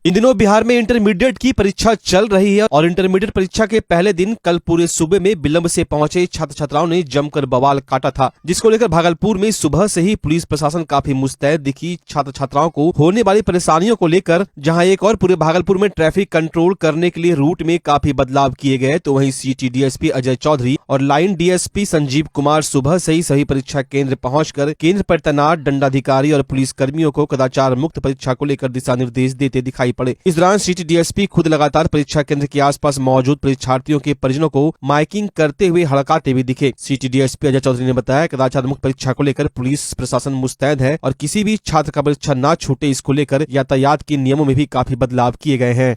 इन दिनों बिहार में इंटरमीडिएट की परीक्षा चल रही है और इंटरमीडिएट परीक्षा के पहले दिन कल पूरे सूबे में विलंब से पहुंचे छात्र छात्राओं ने जमकर बवाल काटा था, जिसको लेकर भागलपुर में सुबह से ही पुलिस प्रशासन काफी मुस्तैद दिखी। छात्र छात्राओं को होने वाली परेशानियों को लेकर जहां एक और पूरे भागलपुर में ट्रैफिक कंट्रोल करने के लिए रूट में काफी बदलाव किए गए, तो वहीं सिटी डीएसपी अजय चौधरी और लाइन डीएसपी संजीव कुमार सुबह से ही सभी परीक्षा केंद्र पहुंचकर केंद्र पर तैनात दंडाधिकारी और पुलिस कर्मियों को कदाचार मुक्त परीक्षा को लेकर दिशा निर्देश देते दिखाई पड़े। इस दौरान सिटी डीएसपी खुद लगातार परीक्षा केंद्र के आसपास मौजूद परीक्षार्थियों के परिजनों को माइकिंग करते हुए हड़काते हुए दिखे। सिटी डीएसपी अजय चौधरी ने बताया कदाचार मुक्त परीक्षा को लेकर पुलिस प्रशासन मुस्तैद है और किसी भी छात्र का परीक्षा न छूटे, इसको लेकर यातायात के नियमों में भी काफी बदलाव किए गए हैं।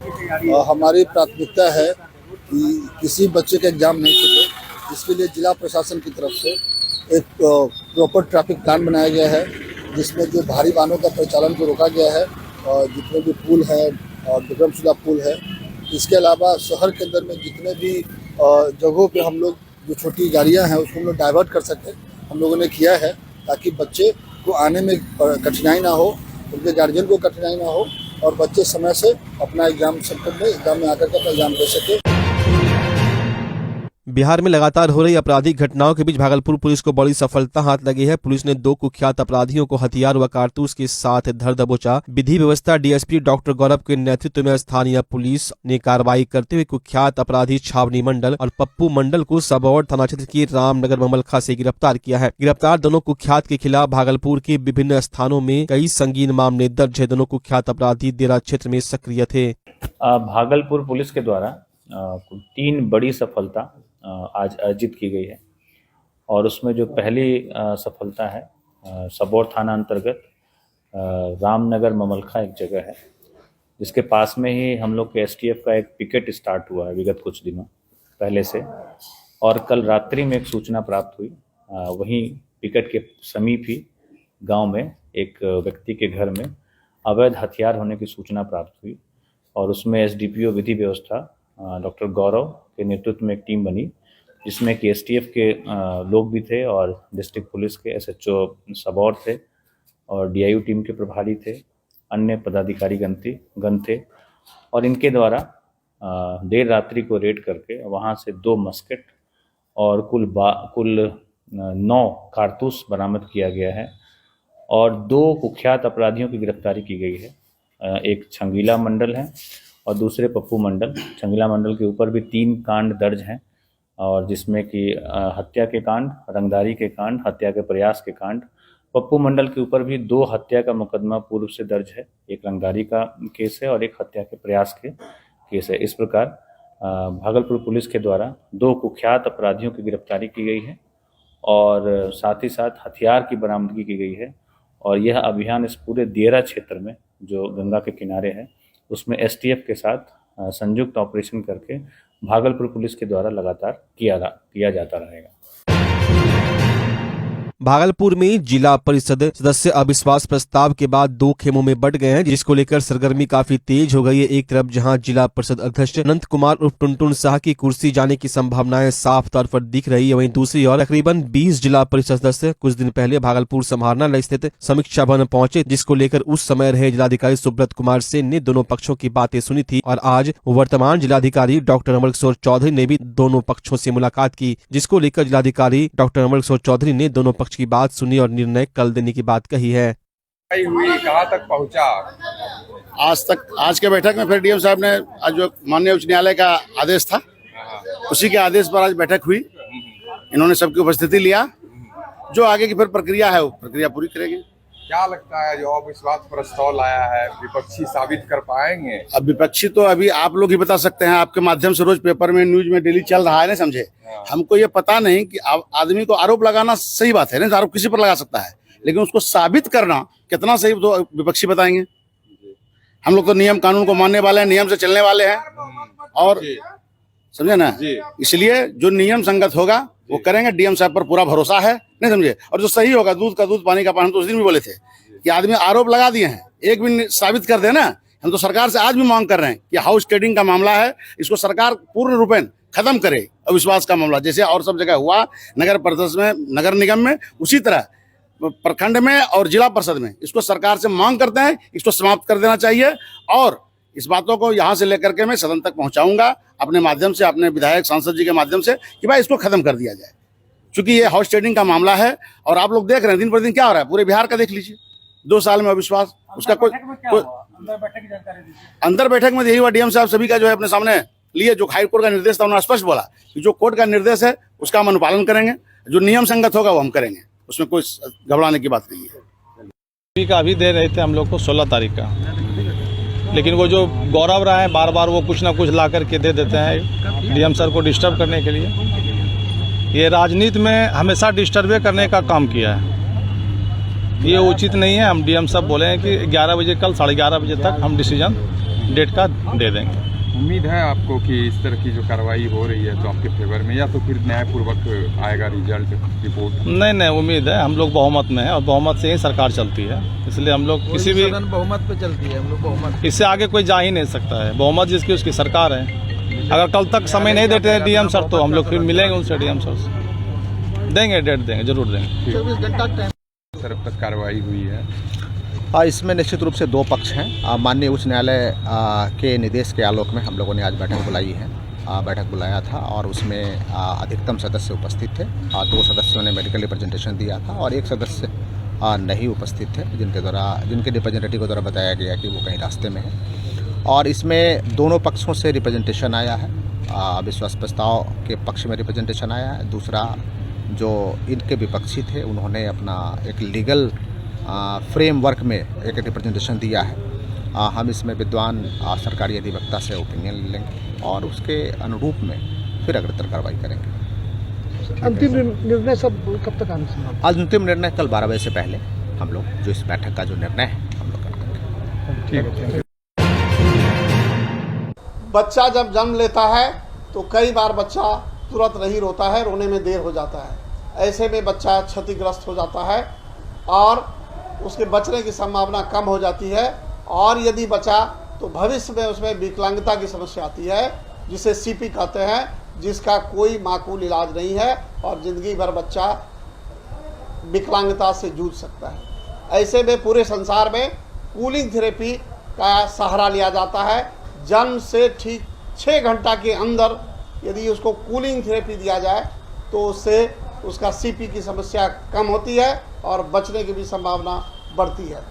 हमारी प्राथमिकता है कि किसी बच्चे का एग्जाम नहीं छूटे, इसके लिए जिला प्रशासन की तरफ से एक प्रॉपर ट्रैफिक प्लान बनाया गया है, जिसमें जो भारी वाहनों का परिचालन को रोका गया है और जितने भी पुल है और विक्रमशिला पुल है, इसके अलावा शहर के अंदर में जितने भी जगहों पे हम लोग जो छोटी गाड़ियां हैं उसको हम लोग डाइवर्ट कर सकें, हम लोगों ने किया है ताकि बच्चे को आने में कठिनाई ना हो, उनके गार्जियन को कठिनाई ना हो और बच्चे समय से अपना एग्जाम सेंटर में आकर के अपना एग्जाम दे सके। बिहार में लगातार हो रही आपराधिक घटनाओं के बीच भागलपुर पुलिस को बड़ी सफलता हाथ लगी है। पुलिस ने 2 कुख्यात अपराधियों को हथियार व कारतूस के साथ धर दबोचा। विधि व्यवस्था डीएसपी डॉक्टर गौरव के नेतृत्व में स्थानीय पुलिस ने कार्रवाई करते हुए कुख्यात अपराधी छावनी मंडल और पप्पू मंडल को सबौर थाना क्षेत्र की रामनगर ममलखा से गिरफ्तार किया है। गिरफ्तार दोनों कुख्यात के खिलाफ भागलपुर के विभिन्न स्थानों में कई संगीन मामले दर्ज है। दोनों कुख्यात अपराधी देरा क्षेत्र में सक्रिय थे। भागलपुर पुलिस के द्वारा 3 बड़ी सफलता आज अर्जित की गई है और उसमें जो पहली सफलता है सबौर थाना अंतर्गत रामनगर ममलखा एक जगह है, जिसके पास में ही हम लोग के एसटीएफ का एक पिकेट स्टार्ट हुआ है विगत कुछ दिनों पहले से, और कल रात्रि में एक सूचना प्राप्त हुई। वहीं पिकेट के समीप ही गांव में एक व्यक्ति के घर में अवैध हथियार होने की सूचना प्राप्त हुई और उसमें एसडीपीओ विधि व्यवस्था डॉक्टर गौरव के नेतृत्व में एक टीम बनी, जिसमें कि एसटीएफ के लोग भी थे और डिस्ट्रिक्ट पुलिस के एसएचओ सबौर थे और डीआईयू टीम के प्रभारी थे, अन्य पदाधिकारी गण थे और इनके द्वारा देर रात्रि को रेड करके वहां से 2 मस्केट और कुल 9 कारतूस बरामद किया गया है और 2 कुख्यात अपराधियों की गिरफ्तारी की गई है। एक छंगीला मंडल है और दूसरे पप्पू मंडल। छंगीला मंडल के ऊपर भी 3 कांड दर्ज हैं और जिसमें कि हत्या के कांड, रंगदारी के कांड, हत्या के प्रयास के कांड। पप्पू मंडल के ऊपर भी 2 हत्या का मुकदमा पूर्व से दर्ज है, एक रंगदारी का केस है और एक हत्या के प्रयास के केस है। इस प्रकार भागलपुर पुलिस के द्वारा 2 कुख्यात अपराधियों की गिरफ्तारी की गई है और साथ ही साथ हथियार की बरामदगी की गई है और यह अभियान इस पूरे दियरा क्षेत्र में जो गंगा के किनारे है उसमें एसटीएफ के साथ संयुक्त ऑपरेशन करके भागलपुर पुलिस के द्वारा लगातार किया जाता रहेगा। भागलपुर में जिला परिषद सदस्य अविश्वास प्रस्ताव के बाद 2 खेमों में बंट गए हैं, जिसको लेकर सरगर्मी काफी तेज हो गई है। एक तरफ जहां जिला परिषद अध्यक्ष अनंत कुमार उर्फ टुनटुन शाह की कुर्सी जाने की संभावनाएं साफ तौर पर दिख रही है, वहीं दूसरी ओर तकरीबन 20 जिला परिषद सदस्य कुछ दिन पहले भागलपुर समाहरणालय स्थित समीक्षा भवन पहुंचे, जिसको लेकर उस समय रहे जिलाधिकारी सुब्रत कुमार सेन ने दोनों पक्षों की बातें सुनी थी और आज वर्तमान जिलाधिकारी डॉक्टर अमर किशोर चौधरी ने भी दोनों पक्षों से मुलाकात की, जिसको लेकर जिलाधिकारी डॉक्टर अमर किशोर चौधरी ने दोनों पक्ष की बात सुनी और निर्णय कल देने की बात कही है। कहाँ तक पहुँचा? आज के बैठक में फिर डीएम साहब ने आज जो माननीय उच्च न्यायालय का आदेश था उसी के आदेश पर आज बैठक हुई। इन्होंने सबकी उपस्थिति लिया, जो आगे की फिर प्रक्रिया है वो प्रक्रिया पूरी करेंगे। क्या लगता है जो अविश्वास प्रस्ताव लाया है विपक्षी साबित कर पाएंगे? अब विपक्षी तो अभी आप लोग ही बता सकते हैं, आपके माध्यम से रोज पेपर में न्यूज में डेली चल रहा है ना, समझे। हमको ये पता नहीं कि आदमी को आरोप लगाना सही बात है ना, आरोप किसी पर लगा सकता है, लेकिन उसको साबित करना कितना सही तो विपक्षी बताएंगे। हम लोग तो नियम कानून को मानने वाले हैं, नियम से चलने वाले हैं और समझे ना, इसलिए जो नियम संगत होगा वो करेंगे। डीएम साहब पर पूरा भरोसा है, नहीं समझे, और जो सही होगा दूध का दूध पानी का पानी। तो उस दिन भी बोले थे कि आदमी आरोप लगा दिए हैं, एक भी साबित कर देना। हम तो सरकार से आज भी मांग कर रहे हैं कि हाउस ट्रेडिंग का मामला है, इसको सरकार पूर्ण रूपेण खत्म करे। अविश्वास का मामला जैसे और सब जगह हुआ, नगर परिषद में, नगर निगम में, उसी तरह प्रखंड में और जिला परिषद में, इसको सरकार से मांग करते हैं, इसको समाप्त कर देना चाहिए और इस बातों को यहाँ से लेकर के मैं सदन तक पहुंचाऊंगा अपने माध्यम से, अपने विधायक सांसद जी के माध्यम से, कि भाई इसको खत्म कर दिया जाए। क्योंकि ये हाउस ट्रेडिंग का मामला है और आप लोग देख रहे हैं दिन पर दिन क्या हो रहा है, पूरे बिहार का देख लीजिए। 2 साल में अविश्वास, उसका कोई अंदर बैठक में यही हुआ, डीएम साहब सभी का जो है अपने सामने लिए, जो हाईकोर्ट का निर्देश था उन्होंने स्पष्ट बोला कि जो कोर्ट का निर्देश है उसका हम अनुपालन करेंगे, जो नियम संगत होगा वो हम करेंगे, उसमें कोई घबराने की बात नहीं है। का अभी दे रहे थे हम लोग को 16 तारीख का, लेकिन वो जो गौरव रहा है बार बार वो कुछ ना कुछ ला करके दे देते हैं डीएम सर को डिस्टर्ब करने के लिए। ये राजनीति में हमेशा डिस्टर्ब करने का काम किया है, ये उचित नहीं है। हम डीएम साहब बोले हैं कि 11 बजे कल 11:30 बजे तक हम डिसीजन डेट का दे देंगे। उम्मीद है आपको कि इस तरह की जो कार्रवाई हो रही है तो आपके फेवर में, या तो फिर न्यायपूर्वक आएगा रिजल्ट रिपोर्ट? नहीं, उम्मीद है। हम लोग बहुमत में हैं और बहुमत से ही सरकार चलती है, इसलिए हम लोग किसी भी बहुमत पे चलती है, हम लोग बहुमत, इससे आगे कोई जा ही नहीं सकता है। बहुमत जिसकी उसकी सरकार है। अगर कल तक समय नहीं देते हैं डीएम सर तो हम लोग फिर मिलेंगे उनसे, डीएम सर से देंगे, डेट देंगे, जरूर देंगे। 24 घंटा टाइम तरफ तक कार्रवाई हुई है। इसमें निश्चित रूप से 2 पक्ष हैं। माननीय उच्च न्यायालय के निर्देश के आलोक में हम लोगों ने आज बैठक बुलाई है। बैठक बुलाया था और उसमें अधिकतम सदस्य उपस्थित थे। 2 सदस्यों ने मेडिकल रिप्रेजेंटेशन दिया था और 1 सदस्य नहीं उपस्थित थे, जिनके रिप्रेजेंटेटिव को द्वारा बताया गया कि वो कहीं रास्ते में है। और इसमें दोनों पक्षों से रिप्रेजेंटेशन आया है। अविश्वास प्रस्ताव के पक्ष में रिप्रेजेंटेशन आया है। दूसरा, जो इनके विपक्षी थे उन्होंने अपना एक लीगल फ्रेमवर्क में एक रिप्रेजेंटेशन दिया है। हम इसमें विद्वान सरकारी अधिवक्ता से ओपिनियन लेंगे और उसके अनुरूप में फिर अग्रतर कार्रवाई करेंगे। अंतिम निर्णय सब कब तक आने से? अंतिम निर्णय कल 12 बजे से पहले हम लोग जो इस बैठक का जो निर्णय है हम लोग कर देंगे। बच्चा जब जन्म लेता है तो कई बार बच्चा तुरंत नहीं रोता है, रोने में देर हो जाता है। ऐसे में बच्चा क्षतिग्रस्त हो जाता है और उसके बचने की संभावना कम हो जाती है। और यदि बचा तो भविष्य में उसमें विकलांगता की समस्या आती है, जिसे सीपी कहते हैं, जिसका कोई माकूल इलाज नहीं है और ज़िंदगी भर बच्चा विकलांगता से जूझ सकता है। ऐसे में पूरे संसार में कूलिंग थेरेपी का सहारा लिया जाता है। जन्म से ठीक 6 घंटा के अंदर यदि उसको कूलिंग थेरेपी दिया जाए तो उससे उसका सीपी की समस्या कम होती है और बचने की भी संभावना बढ़ती है।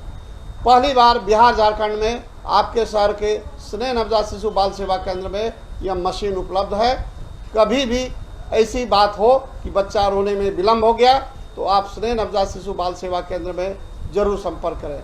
पहली बार बिहार झारखंड में आपके शहर के स्नेह नवजात शिशु बाल सेवा केंद्र में यह मशीन उपलब्ध है। कभी भी ऐसी बात हो कि बच्चा रोने में विलम्ब हो गया तो आप स्नेह नवजात शिशु बाल सेवा केंद्र में जरूर संपर्क करें।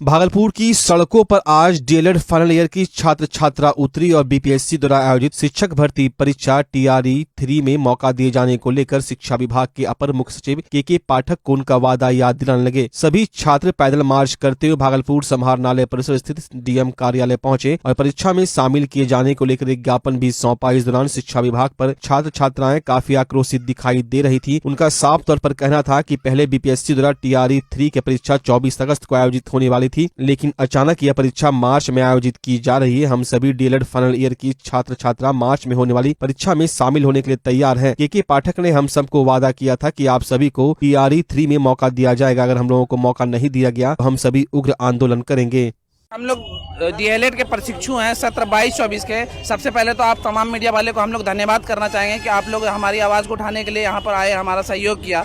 भागलपुर की सड़कों पर आज डीएलएड फाइनल ईयर की छात्र छात्रा उतरी और बीपीएससी द्वारा आयोजित शिक्षक भर्ती परीक्षा TRE 3 में मौका दिए जाने को लेकर शिक्षा विभाग के अपर मुख्य सचिव के पाठक को उनका वादा याद दिलाने लगे। सभी छात्र पैदल मार्च करते हुए भागलपुर समाहरणालय परिसर स्थित डीएम कार्यालय पहुंचे और परीक्षा में शामिल किए जाने को लेकर एक ज्ञापन भी सौंपा। इस दौरान शिक्षा विभाग पर छात्र छात्राएं काफी आक्रोशित दिखाई दे रही थी। उनका साफ तौर पर कहना था कि पहले बीपीएससी द्वारा TRE 3 की परीक्षा 24 अगस्त को आयोजित होने वाली थी, लेकिन अचानक यह परीक्षा मार्च में आयोजित की जा रही है। हम सभी डीएलएड फाइनल ईयर की छात्र छात्रा मार्च में होने वाली परीक्षा में शामिल होने के लिए तैयार हैं। के पाठक ने हम सबको वादा किया था कि आप सभी को TRE 3 में मौका दिया जाएगा। अगर हम लोगों को मौका नहीं दिया गया तो हम सभी उग्र आंदोलन करेंगे। हम लोग डीएलएड के प्रशिक्षु हैं सत्र 22-24 के। सबसे पहले तो आप तमाम मीडिया वाले को हम लोग धन्यवाद करना चाहेंगे कि आप लोग हमारी आवाज़ को उठाने के लिए यहाँ पर आए, हमारा सहयोग किया।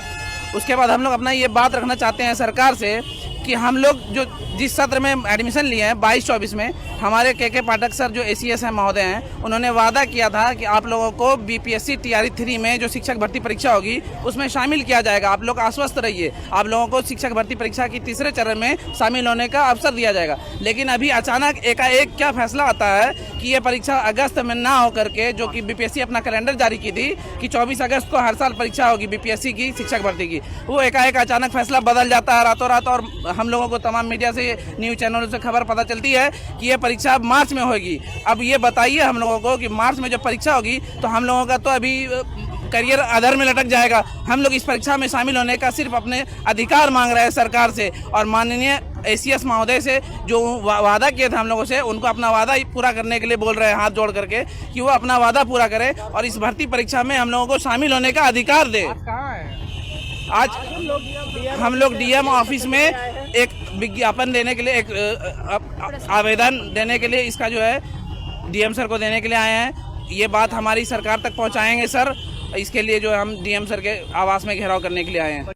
उसके बाद हम लोग अपना ये बात रखना चाहते हैं सरकार से कि हम लोग जो जिस सत्र में एडमिशन लिए हैं 22-24 में, हमारे के पाठक सर जो ACS हैं महोदय हैं, उन्होंने वादा किया था कि आप लोगों को बीपीएससी TRE 3 में जो शिक्षक भर्ती परीक्षा होगी उसमें शामिल किया जाएगा। आप लोग आश्वस्त रहिए, आप लोगों को शिक्षक भर्ती परीक्षा की तीसरे चरण में शामिल होने का अवसर दिया जाएगा। लेकिन अभी अचानक एकाएक क्या फैसला आता है कि ये परीक्षा अगस्त में ना होकर के, जो कि बीपीएससी अपना कैलेंडर जारी की थी कि 24 अगस्त को हर साल परीक्षा होगी बीपीएससी की शिक्षक भर्ती की, वो एकाएक अचानक फैसला बदल जाता है रातों रात। और हम लोगों को तमाम मीडिया से, न्यूज़ चैनलों से खबर पता चलती है कि ये परीक्षा मार्च में होगी। अब ये बताइए हम लोगों को कि मार्च में जब परीक्षा होगी तो हम लोगों का तो अभी करियर अधर में लटक जाएगा। हम लोग इस परीक्षा में शामिल होने का सिर्फ अपने अधिकार मांग रहे हैं सरकार से और माननीय ACS महोदय से, जो वादा किए थे हम लोगों से, उनको अपना वादा पूरा करने के लिए बोल रहे हैं हाथ जोड़ करके कि वो अपना वादा पूरा करें और इस भर्ती परीक्षा में हम लोगों को शामिल होने का अधिकार दे। आज हम लोग डीएम ऑफिस में एक विज्ञापन देने के लिए, एक आवेदन देने के लिए, इसका जो है डीएम सर को देने के लिए आए हैं। ये बात हमारी सरकार तक पहुंचाएंगे सर। इसके लिए जो हम डीएम सर के आवास में घेराव करने के लिए आए हैं।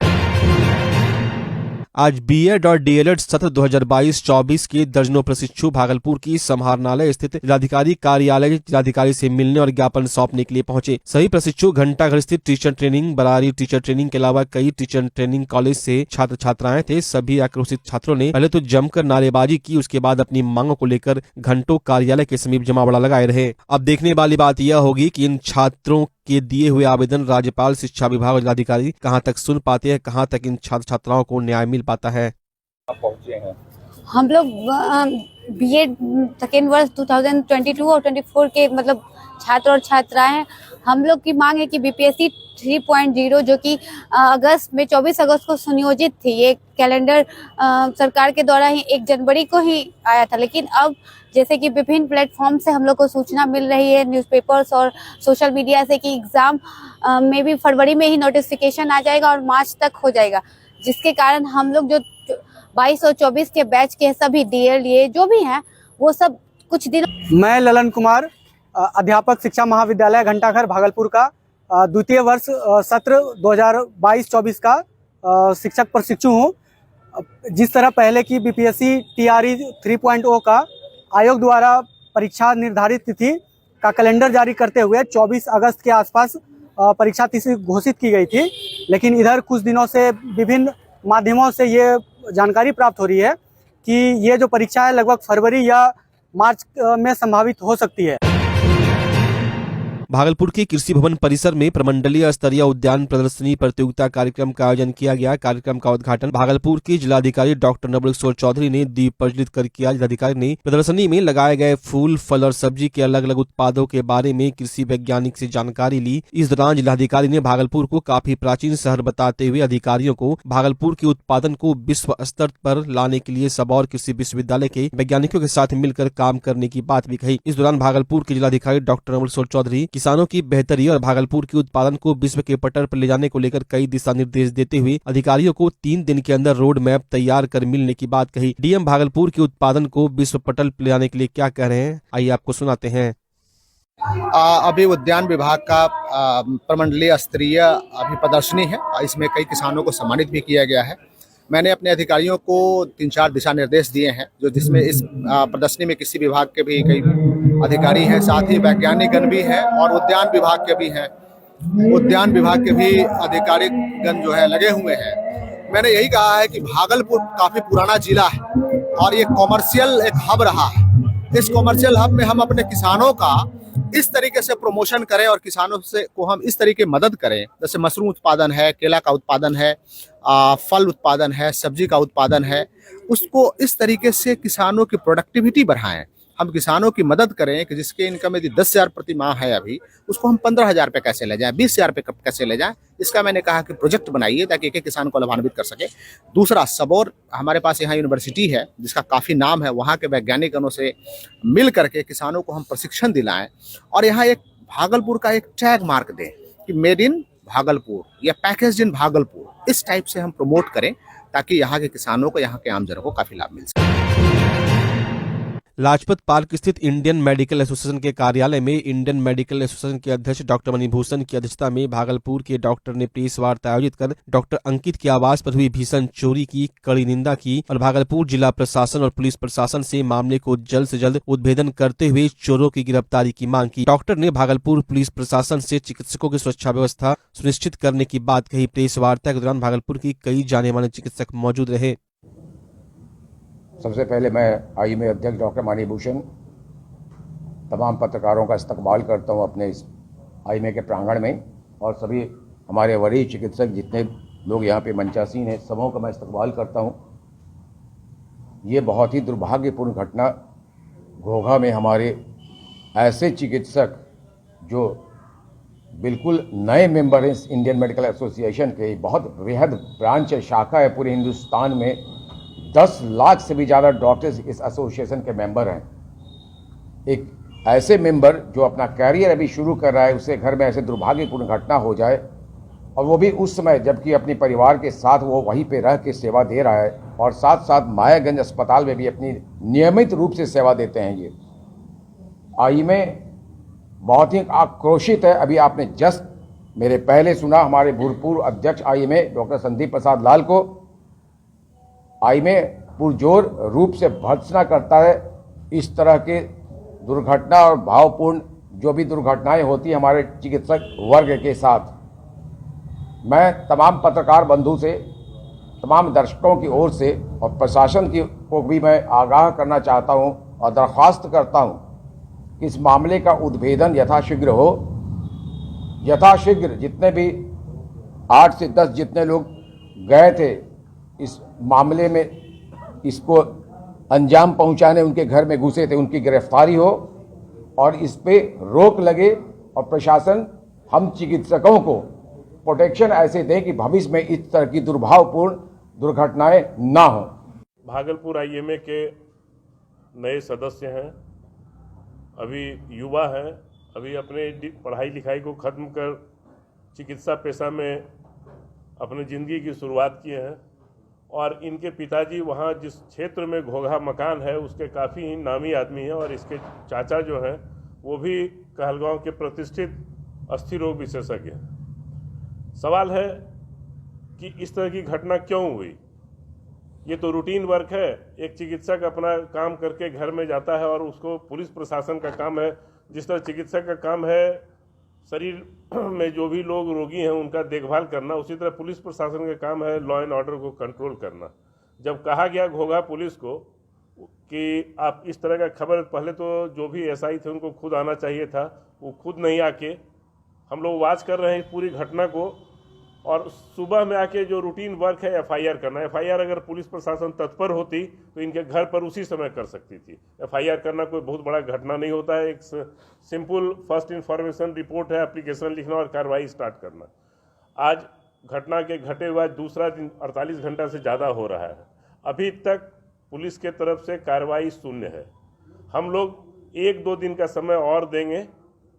आज बीएड और डीएलएड सत्र 2022-24 के दर्जनों प्रशिक्षु भागलपुर की समाहरणालय स्थित जिलाधिकारी कार्यालय जिलाधिकारी से मिलने और ज्ञापन सौंपने के लिए पहुंचे। सभी प्रशिक्षु घंटाघर स्थित teacher training, Barari teacher training के अलावा कई टीचर ट्रेनिंग कॉलेज से छात्र छात्राएं थे। सभी आक्रोशित छात्रों ने पहले तो जमकर नारेबाजी की, उसके बाद अपनी मांगों को लेकर घंटों कार्यालय के समीप जमावड़ा लगाए रहे। अब देखने वाली बात यह होगी कि इन छात्रों के दिए हुए आवेदन राज्यपाल, शिक्षा विभाग और जिलाधिकारी कहां तक सुन पाते हैं, कहां तक इन छात्र छात्राओं को न्याय मिल पाता है। हम लोग बीएड सेकेंड वर्ष 2022 और 24 के मतलब छात्र और छात्राएं हैं। हम लोग की मांग है कि बीपीएससी 3.0 जो कि अगस्त में 24 अगस्त को सुनियोजित थी, ये कैलेंडर सरकार के द्वारा ही 1 जनवरी को ही आया था, लेकिन अब जैसे कि विभिन्न प्लेटफॉर्म से हम लोग को सूचना मिल रही है, न्यूज़पेपर्स और सोशल मीडिया से, कि एग्ज़ाम में भी फरवरी में ही नोटिफिकेशन आ जाएगा और मार्च तक हो जाएगा, जिसके कारण हम लोग जो 22 और 24 के बैच के सभी डीएलए जो भी हैं वो सब कुछ दिन। मैं ललन कुमार, अध्यापक शिक्षा महाविद्यालय घंटाघर भागलपुर का द्वितीय वर्ष सत्र 2022-24 का शिक्षक प्रशिक्षु हूँ। जिस तरह पहले की बीपीएससी टीआरई 3.0 का आयोग द्वारा परीक्षा निर्धारित तिथि का कैलेंडर जारी करते हुए 24 अगस्त के आसपास परीक्षा तिथि घोषित की गई थी, लेकिन इधर कुछ दिनों से विभिन्न माध्यमों से ये जानकारी प्राप्त हो रही है कि ये जो परीक्षा है लगभग फरवरी या मार्च में संभावित हो सकती है। भागलपुर के कृषि भवन परिसर में प्रमंडलीय स्तरीय उद्यान प्रदर्शनी प्रतियोगिता कार्यक्रम का आयोजन किया गया। कार्यक्रम का उद्घाटन भागलपुर के जिलाधिकारी डॉक्टर नवल किशोर चौधरी ने दीप प्रज्वलित कर किया। जिलाधिकारी ने प्रदर्शनी में लगाए गए फूल, फल और सब्जी के अलग अलग उत्पादों के बारे में कृषि वैज्ञानिक से जानकारी ली। इस दौरान जिलाधिकारी ने भागलपुर को काफी प्राचीन शहर बताते हुए अधिकारियों को भागलपुर के उत्पादन को विश्व स्तर पर लाने के लिए सबौर कृषि विश्वविद्यालय के वैज्ञानिकों के साथ मिलकर काम करने की बात भी कही। इस दौरान भागलपुर के जिलाधिकारी डॉक्टर नवल किशोर चौधरी किसानों की बेहतरी और भागलपुर के उत्पादन को विश्व के पटल पर ले जाने को लेकर कई दिशा निर्देश देते हुए अधिकारियों को 3 दिन के अंदर रोड मैप तैयार कर मिलने की बात कही। डीएम भागलपुर के उत्पादन को विश्व पटल पर ले जाने के लिए क्या कह रहे हैं, आइए आपको सुनाते हैं। अभी उद्यान विभाग का प्रमंडलीय स्तरीय अभी प्रदर्शनी है, इसमें कई किसानों को सम्मानित भी किया गया है। मैंने अपने अधिकारियों को 3-4 दिशा निर्देश दिए हैं, जो जिसमें इस प्रदर्शनी में कृषि विभाग के भी कई अधिकारी हैं, साथ ही वैज्ञानिकगण भी हैं और उद्यान विभाग के भी हैं। उद्यान विभाग के भी अधिकारीगण जो है लगे हुए हैं। मैंने यही कहा है कि भागलपुर काफ़ी पुराना जिला है और ये कॉमर्शियल एक हब रहा है। इस कॉमर्शियल हब में हम अपने किसानों का इस तरीके से प्रमोशन करें और किसानों से को हम इस तरीके मदद करें, जैसे मशरूम उत्पादन है, केला का उत्पादन है, फल उत्पादन है, सब्जी का उत्पादन है, उसको इस तरीके से किसानों की प्रोडक्टिविटी बढ़ाएं। हम किसानों की मदद करें कि जिसके इनकम यदि 10,000 प्रति माह है अभी, उसको हम 15,000 पे कैसे ले जाएं, 20,000 पे कैसे ले जाएं। इसका मैंने कहा कि प्रोजेक्ट बनाइए ताकि एक एक किसान को लाभान्वित कर सके। दूसरा, सबौर हमारे पास यहाँ यूनिवर्सिटी है जिसका काफ़ी नाम है, वहाँ के वैज्ञानिकों से मिल करके किसानों को हम प्रशिक्षण दिलाएं और यहाँ एक भागलपुर का एक टैग मार्क दें कि मेड इन भागलपुर या पैकेज इन भागलपुर, इस टाइप से हम प्रमोट करें ताकि यहाँ के किसानों को, यहाँ के आमजनों को काफ़ी लाभ मिल सके। लाजपत पार्क स्थित इंडियन मेडिकल एसोसिएशन के कार्यालय में इंडियन मेडिकल एसोसिएशन के अध्यक्ष डॉक्टर मणिभूषण की अध्यक्षता में भागलपुर के डॉक्टर ने प्रेस वार्ता आयोजित कर डॉक्टर अंकित के आवास पर हुई भीषण चोरी की कड़ी निंदा की और भागलपुर जिला प्रशासन और पुलिस प्रशासन से मामले को जल्द से जल्द उद्भेदन करते हुए चोरों की गिरफ्तारी की मांग की। डॉक्टर ने भागलपुर पुलिस प्रशासन से चिकित्सकों की सुरक्षा व्यवस्था सुनिश्चित करने की बात कही। प्रेस वार्ता के दौरान भागलपुर की कई जाने माने चिकित्सक मौजूद रहे। सबसे पहले मैं आईएमए अध्यक्ष डॉक्टर मणिभूषण तमाम पत्रकारों का इस्तकबाल करता हूं अपने इस आईएमए के प्रांगण में, और सभी हमारे वरीय चिकित्सक जितने लोग यहाँ पे मंचासीन हैं, सबों का मैं इस्तकबाल करता हूं। ये बहुत ही दुर्भाग्यपूर्ण घटना, घोघा में हमारे ऐसे चिकित्सक जो बिल्कुल नए मेंबर हैं इंडियन मेडिकल एसोसिएशन के, बहुत वृहद ब्रांच है, शाखा है पूरे हिंदुस्तान में, 10 लाख से भी ज़्यादा डॉक्टर्स इस एसोसिएशन के मेंबर हैं। एक ऐसे मेंबर जो अपना कैरियर अभी शुरू कर रहा है, उससे घर में ऐसे दुर्भाग्यपूर्ण घटना हो जाए, और वो भी उस समय जबकि अपने परिवार के साथ वो वहीं पे रह के सेवा दे रहा है और साथ साथ मायागंज अस्पताल में भी अपनी नियमित रूप से सेवा देते हैं। ये आई में बहुत ही आक्रोशित है। अभी आपने जस्ट मेरे पहले सुना हमारे भूतपूर्व अध्यक्ष आई में डॉक्टर संदीप प्रसाद लाल को आई में पुरजोर रूप से भर्त्सना करता है। इस तरह के दुर्घटना और भावपूर्ण जो भी दुर्घटनाएं होती हैं हमारे चिकित्सक वर्ग के साथ, मैं तमाम पत्रकार बंधु से, तमाम दर्शकों की ओर से और प्रशासन को भी मैं आगाह करना चाहता हूं और दरख्वास्त करता हूं कि इस मामले का उद्भेदन यथाशीघ्र हो। यथाशीघ्र जितने भी 8 से 10 जितने लोग गए थे इस मामले में, इसको अंजाम पहुंचाने उनके घर में घुसे थे, उनकी गिरफ्तारी हो और इस पे रोक लगे और प्रशासन हम चिकित्सकों को प्रोटेक्शन ऐसे दे कि भविष्य में इस तरह की दुर्भावपूर्ण दुर्घटनाएं ना हो। भागलपुर आईएमए के नए सदस्य हैं, अभी युवा हैं, अभी अपने पढ़ाई लिखाई को ख़त्म कर चिकित्सा पेशा में अपनी ज़िंदगी की शुरुआत किए हैं और इनके पिताजी वहाँ जिस क्षेत्र में घोघा मकान है उसके काफ़ी ही नामी आदमी हैं और इसके चाचा जो हैं वो भी कहलगांव के प्रतिष्ठित अस्थि रोग विशेषज्ञ हैं। सवाल है कि इस तरह की घटना क्यों हुई। ये तो रूटीन वर्क है, एक चिकित्सक अपना काम करके घर में जाता है और उसको पुलिस प्रशासन का काम है, जिस तरह चिकित्सक का काम है शरीर में जो भी लोग रोगी हैं उनका देखभाल करना, उसी तरह पुलिस प्रशासन का काम है लॉ एंड ऑर्डर को कंट्रोल करना। जब कहा गया घोघा पुलिस को कि आप इस तरह का खबर, पहले तो जो भी एसआई थे उनको खुद आना चाहिए था, वो खुद नहीं आके, हम लोग वॉच कर रहे हैं पूरी घटना को और सुबह में आके जो रूटीन वर्क है एफआईआर करना। एफआईआर अगर पुलिस प्रशासन तत्पर होती तो इनके घर पर उसी समय कर सकती थी। एफआईआर करना कोई बहुत बड़ा घटना नहीं होता है, एक सिंपल फर्स्ट इन्फॉर्मेशन रिपोर्ट है, एप्लीकेशन लिखना और कार्रवाई स्टार्ट करना। आज घटना के घटे हुआ दूसरा दिन 48 घंटा से ज़्यादा हो रहा है, अभी तक पुलिस के तरफ से कार्रवाई शून्य है। हम लोग 1-2 दिन का समय और देंगे,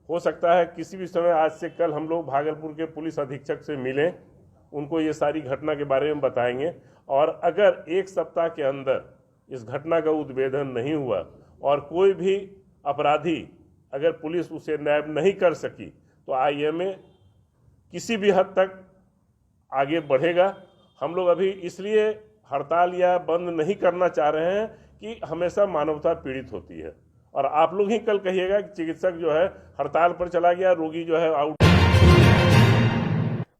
हो सकता है किसी भी समय आज से कल हम लोग भागलपुर के पुलिस अधीक्षक से मिलें, उनको ये सारी घटना के बारे में बताएंगे और अगर 1 सप्ताह के अंदर इस घटना का उद्भेदन नहीं हुआ और कोई भी अपराधी अगर पुलिस उसे नैब नहीं कर सकी तो आईएमए किसी भी हद तक आगे बढ़ेगा। हम लोग अभी इसलिए हड़ताल या बंद नहीं करना चाह रहे हैं कि हमेशा मानवता पीड़ित होती है और आप लोग ही कल कहिएगा कि चिकित्सक जो है हड़ताल पर चला गया, रोगी जो है आउट।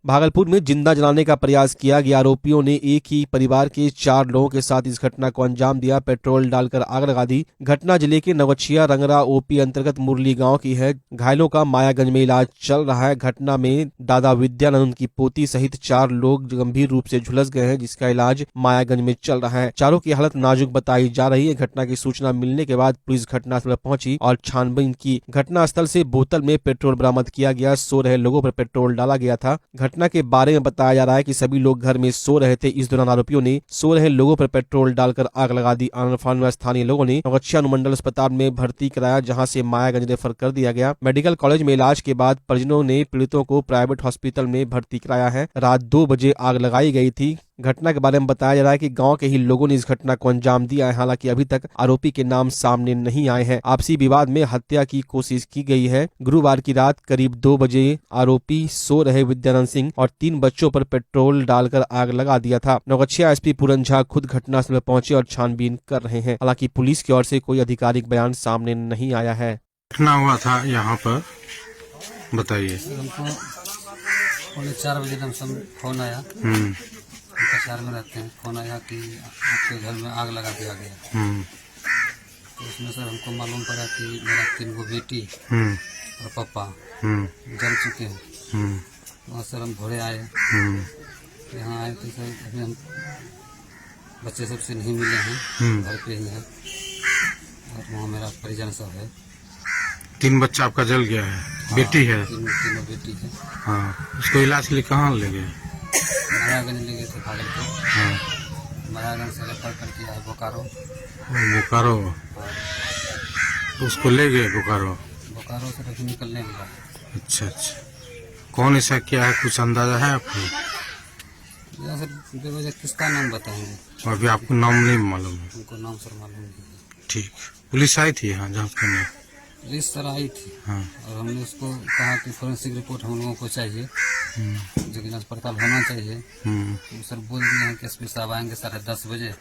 भागलपुर में जिंदा जलाने का प्रयास किया गया। आरोपियों ने एक ही परिवार के 4 लोगों के साथ इस घटना को अंजाम दिया, पेट्रोल डालकर आग लगा दी। घटना जिले के नवछिया रंगरा ओपी अंतर्गत मुरली गांव की है। घायलों का मायागंज में इलाज चल रहा है। घटना में दादा विद्यानंद की पोती सहित 4 लोग गंभीर रूप से झुलस गए हैं, जिसका इलाज मायागंज में चल रहा है। चारों की हालत नाजुक बताई जा रही है। घटना की सूचना मिलने के बाद पुलिस घटनास्थल पर पहुंची और छानबीन की। घटनास्थल से बोतल में पेट्रोल बरामद किया गया। सो रहे लोगों पर पेट्रोल डाला गया था। घटना के बारे में बताया जा रहा है कि सभी लोग घर में सो रहे थे। इस दौरान आरोपियों ने सो रहे लोगों पर पेट्रोल डालकर आग लगा दी। आनंद में स्थानीय लोगों ने नवछिया अनुमंडल अस्पताल में भर्ती कराया, जहां से मायागंज रेफर कर दिया गया। मेडिकल कॉलेज में इलाज के बाद परिजनों ने पीड़ितों को प्राइवेट हॉस्पिटल में भर्ती कराया है। रात 2 बजे आग लगाई गई थी। घटना के बारे में बताया जा रहा है कि गांव के ही लोगों ने इस घटना को अंजाम दिया है। हालांकि अभी तक आरोपी के नाम सामने नहीं आए हैं। आपसी विवाद में हत्या की कोशिश की गई है। गुरुवार की रात करीब 2 बजे आरोपी सो रहे विद्यानंद सिंह और 3 बच्चों पर पेट्रोल डालकर आग लगा दिया था। नवगछिया एसपी पूरन झा खुद घटनास्थल पर पहुंचे और छानबीन कर रहे हैं। हालांकि पुलिस की ओर से कोई आधिकारिक बयान सामने नहीं आया है। घटना हुआ था यहाँ पर, बताइए। हमको 4 बजे फोन आया, शहर में रहते हैं, फोन आया कि आपके घर में आग लगा दिया गया। तो उसमें सर हमको मालूम पड़ा कि मेरा 3 गो बेटी और पापा जल चुके हैं। वहाँ सर हम भोरे आए, यहाँ आए तो सर अभी हम बच्चे सबसे नहीं मिले हैं, घर पे ही है और वहाँ मेरा परिजन सब है। 3 बच्चा आपका जल गया है? हाँ, बेटी है? तीनों बेटी है। हाँ, उसको इलाज के लिए कहाँ ले गए? मायागंज ले गए थे भागलपुर। हाँ, मायागंज से रेफर करके आए बोकारो। बोकारो? हाँ। तो उसको ले गए बोकारो? बोकारो से अभी निकलने वाला है। अच्छा अच्छा। कौन ऐसा किया है, कुछ अंदाजा है आपको? यहाँ से बेवजह किसका नाम बताएंगे? अभी आपको नाम नहीं मालूम है? उनको नाम सर मालूम नहीं। ठीक, पुलिस आई थी यहाँ जांच करने? पुलिस सर आई थी। हाँ। और हमने उसको कहा कि फोरेंसिक रिपोर्ट हम लोगों को चाहिए, जो कि जांच पड़ताल होना चाहिए। तो सर बोल दिए हैं कि एसपी साहब आएंगे 10:30 बजे।